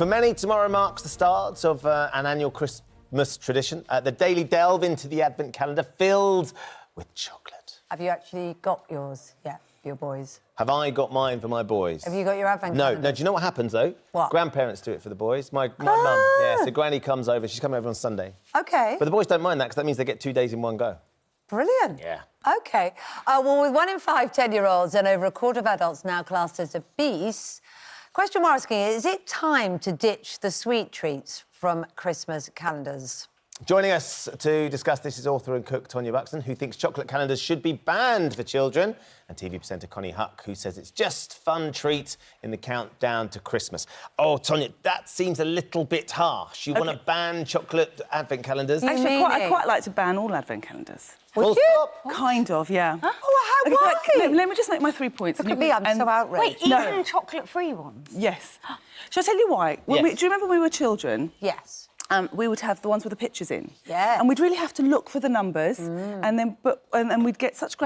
For many, tomorrow marks the start of an annual Christmas tradition. The daily delve into the Advent calendar filled with chocolate. Have you actually got yours yet for your boys? Have I got mine for my boys? Have you got your Advent calendar? No. Do you know what happens, though? What? Grandparents do it for the boys. My mum, yeah, so Granny comes over. She's coming over on Sunday. OK. But the boys don't mind that because that means they get 2 days in one go. Brilliant. Yeah. OK. Well, with 1 in 5 10-year-olds and over a quarter of adults now classed as obese, question we're asking is it time to ditch the sweet treats from Christmas calendars? Joining us to discuss this is author and cook Tonia Buxton, who thinks chocolate calendars should be banned for children, and TV presenter Konnie, who says it's just fun treat in the countdown to Christmas. Oh, Tonia, that seems a little bit harsh. You want to ban chocolate Advent calendars? Actually, I quite like to ban all Advent calendars. Would you? Kind of, yeah. Huh? Oh, why? Let me just make my 3 points. Look at me, I'm so outraged. Wait, even chocolate-free ones? Yes. Shall I tell you why? Yes. Do you remember when we were children? Yes. We would have the ones with the pictures in. Yeah. And we'd really have to look for the numbers, and then and we'd get such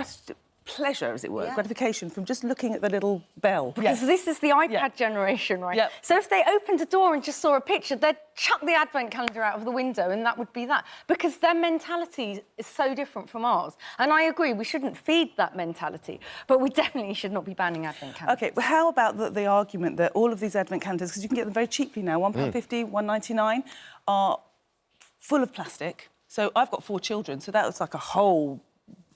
pleasure, as it were, gratification from just looking at the little bell. Because this is the iPad generation, right? Yep. So if they opened a door and just saw a picture, they'd chuck the Advent calendar out of the window and that would be that. Because their mentality is so different from ours. And I agree, we shouldn't feed that mentality, but we definitely should not be banning Advent calendars. OK, well, how about the argument that all of these Advent calendars, because you can get them very cheaply now, £1.50, £1.99, are full of plastic. So I've got 4 children, so that was like a whole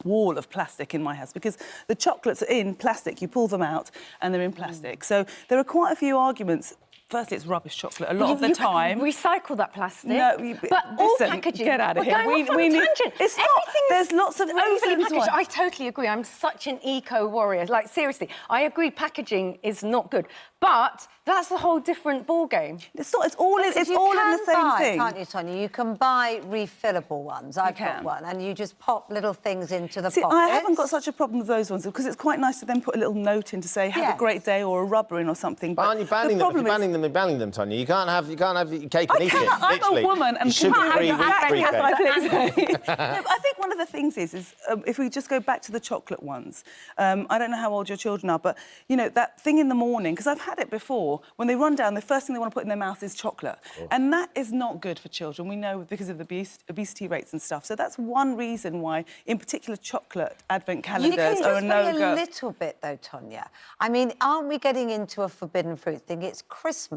wall of plastic in my house because the chocolates are in plastic. You pull them out and they're in plastic. So there are quite a few arguments. Firstly, it's rubbish chocolate a lot of the time. Recycle that plastic. No, but all listen, packaging. Get out of here. We need. It's not. There's lots of reasons packaged. why. I totally agree. I'm such an eco warrior. Like seriously, I agree. Packaging is not good, but that's a whole different ball game. It's not. It's all in the same thing. Can't you, Tonia? You can buy refillable ones. I've got one, and you just pop little things into the pockets. I haven't got such a problem with those ones because it's quite nice to then put a little note in to say "Have a great day" or a rubber in or something. But aren't you banning them? If you're banning them, Tonia. You can't have your cake and eat it. I'm a woman and can't have exactly as I please. I think one of the things is if we just go back to the chocolate ones. I don't know how old your children are, but you know that thing in the morning because I've had it before. When they run down, the first thing they want to put in their mouth is chocolate, and that is not good for children. We know because of the obesity rates and stuff. So that's one reason why, in particular, chocolate Advent calendars are a no-go. You can just be a little bit though, Tonia. I mean, aren't we getting into a forbidden fruit thing? It's Christmas.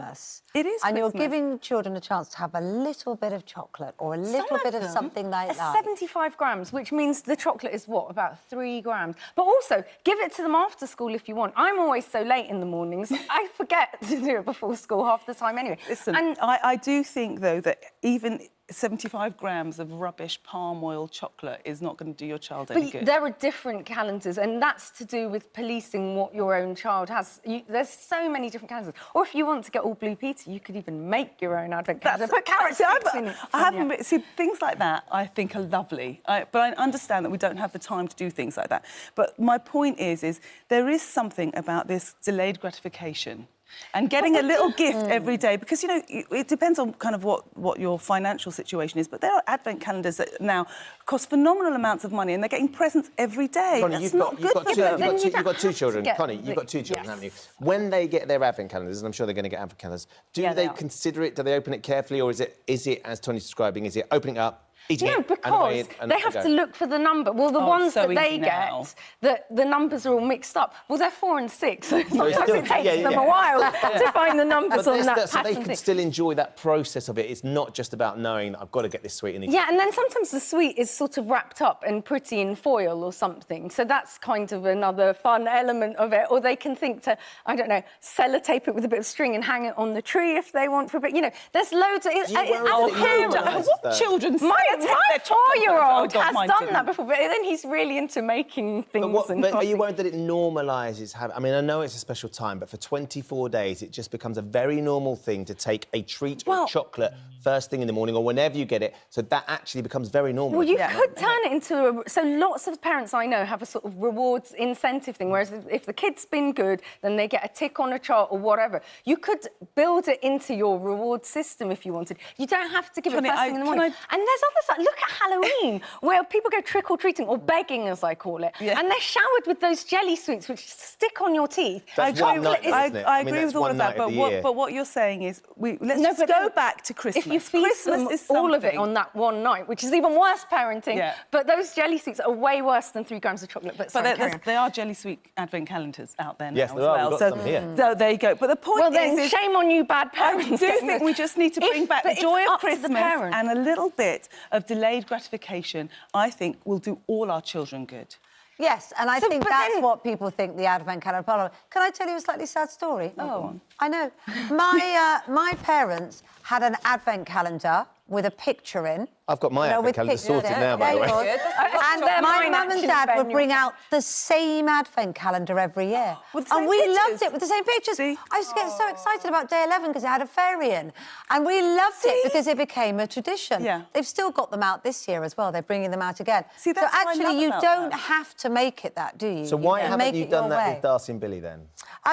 It is. And Christmas. you're giving children a chance to have a little bit of chocolate or a little bit of something like that. 75 grams, which means the chocolate is, what, about 3 grams. But also, give it to them after school if you want. I'm always so late in the mornings, I forget to do it before school half the time anyway. Listen, and I do think, though, that even 75 grams of rubbish palm oil chocolate is not going to do your child any good. There are different calendars, and that's to do with policing what your own child has. There's so many different calendars. Or if you want to get all Blue Peter, you could even make your own Advent calendar. Put carrot sticks in it. See, things like that I think are lovely. But I understand that we don't have the time to do things like that. But my point is there is something about this delayed gratification. And getting a little gift every day, because, you know, it depends on kind of what your financial situation is, but there are Advent calendars that now cost phenomenal amounts of money and they're getting presents every day. Connie, That's not good for them. You've got 2 children. Connie, you've got 2 children, haven't you? When they get their Advent calendars, and I'm sure they're going to get Advent calendars, do they consider it, do they open it carefully, or is it, as Tonia's describing, is it opening up, eating it, because they have to look for the number. Well, the ones that they get, the numbers are all mixed up. Well, they're 4 and 6, so sometimes it takes them a while to find the numbers on that so they can still enjoy that process of it. It's not just about knowing, I've got to get this sweet. And and then sometimes the sweet is sort of wrapped up and pretty in foil or something, so that's kind of another fun element of it. Or they can think to, I don't know, sellotape it with a bit of string and hang it on the tree if they want for a bit. You know, there's loads of... What children say? My 4-year-old has done that before, but then he's really into making things. But are you worried that it normalises having... I mean, I know it's a special time, but for 24 days, it just becomes a very normal thing to take a treat or chocolate first thing in the morning or whenever you get it, so that actually becomes very normal. Well, you could turn it into so lots of parents I know have a sort of rewards incentive thing, whereas if the kid's been good, then they get a tick on a chart or whatever. You could build it into your reward system if you wanted. You don't have to give it first thing in the morning. And there's other almost like, look at Halloween, where people go trick-or-treating, or begging, as I call it, and they're showered with those jelly sweets which stick on your teeth. That's one night, isn't it? I I mean, agree that's with all one of that, night of the year. but what you're saying is, let's go back to Christmas. If you feed Christmas them is all of it something. on that one night, which is even worse parenting, Yeah. but those jelly sweets are way worse than 3 grams of chocolate. But sorry, carry on. there are jelly sweet advent calendars out there now Yes, as there are. well. We've got some here. So there you go. But the point Well, then, is shame on you, bad I parents. do think we just need to bring back the but it's joy of up to the Christmas parent. and a little bit of delayed gratification. I think will do all our children good. Yes, and I think but that's then- what people think the Advent calendar follow. Can I tell you a slightly sad story? Oh. I know. My parents had an Advent calendar with a picture in. I've got my advent with calendar pictures sorted in. now, by the There way. you go. And They're my mine, mum and actually, dad Ben, would you're- bring out the same Advent calendar every year. With the And same we pictures? loved it with the same pictures. See? I used to get so excited about day 11 because it had a fairy in. And we loved it because it became a tradition. Yeah. They've still got them out this year as well. They're bringing them out again. See, that's so what I actually, love you about don't that. have to make it that, do you? So why can haven't make you it done your that way. with Darcy and Billy then?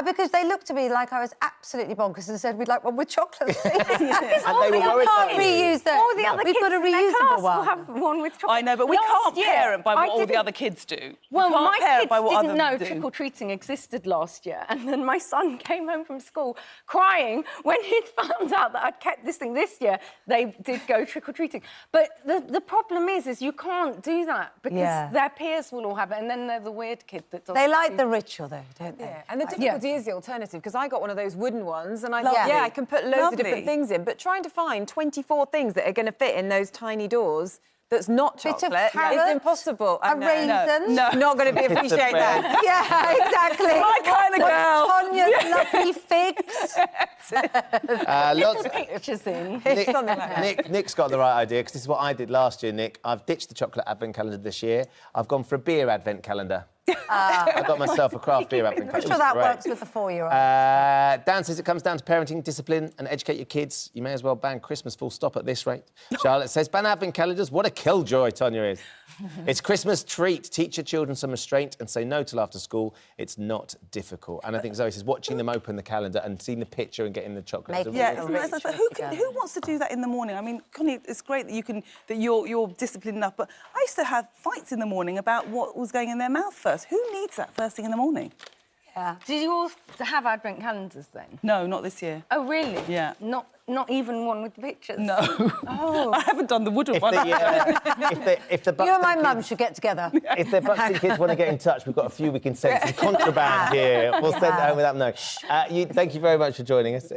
Because they looked at me like I was absolutely bonkers and said, we'd like one with chocolate. And they were We worried can't about you. reuse them. All the other We've kids got a in their reusable class one. will have one with chocolate. I know, but we Last can't year, parent by I what all the didn't- other kids do. Well, we can't my parent kids by what didn't others know do. trick-or-treating existed last year, and then my son came home from school crying when he'd found out that I'd kept this thing this year. They did go trick-or-treating. But the problem is you can't do that because their peers will all have it, and then they're the weird kid that doesn't. They like the ritual, though, don't they? Yeah, and the difficulty is the alternative, because I got one of those wooden ones, and I thought, Lovely. yeah, I can put loads of Lovely. different things in, but trying to find 24 things that are going to fit in those tiny doors that's not Bit of chocolate carrots, is impossible. I a know. raisin. No. Not going to appreciate that. Yeah, exactly. My kind of girl. Tonia's lovely figs. Lots. pictures in. Nick's got the right idea, because this is what I did last year, Nick. I've ditched the chocolate advent calendar this year. I've gone for a beer advent calendar. I got myself a craft beer advent I'm calendar. sure that Great. works with the 4-year-old. Dan says it comes down to parenting, discipline and educate your kids. You may as well ban Christmas full stop at this rate. Charlotte says, ban advent calendars. What a killjoy Tonia is. It's Christmas treat. Teach your children some restraint and say no till after school. It's not difficult. And I think Zoe says watching them open the calendar and seeing the picture and getting the chocolate. Make is a it Yeah, really- isn't that nice? But who wants to do that in the morning? I mean, Konnie, it's great that you're disciplined enough, but I used to have fights in the morning about what was going in their mouth first. Who needs that first thing in the morning? Yeah. Did you all have advent calendars then? No, not this year. Oh, really? Yeah. Not even one with pictures? No. Oh. I haven't done the wooden If one. the You and my Buxton mum kids- should get together. If the Buxton kids want to get in touch, we've got a few we can send some contraband here. We'll send it home without knowing. Thank you very much for joining us.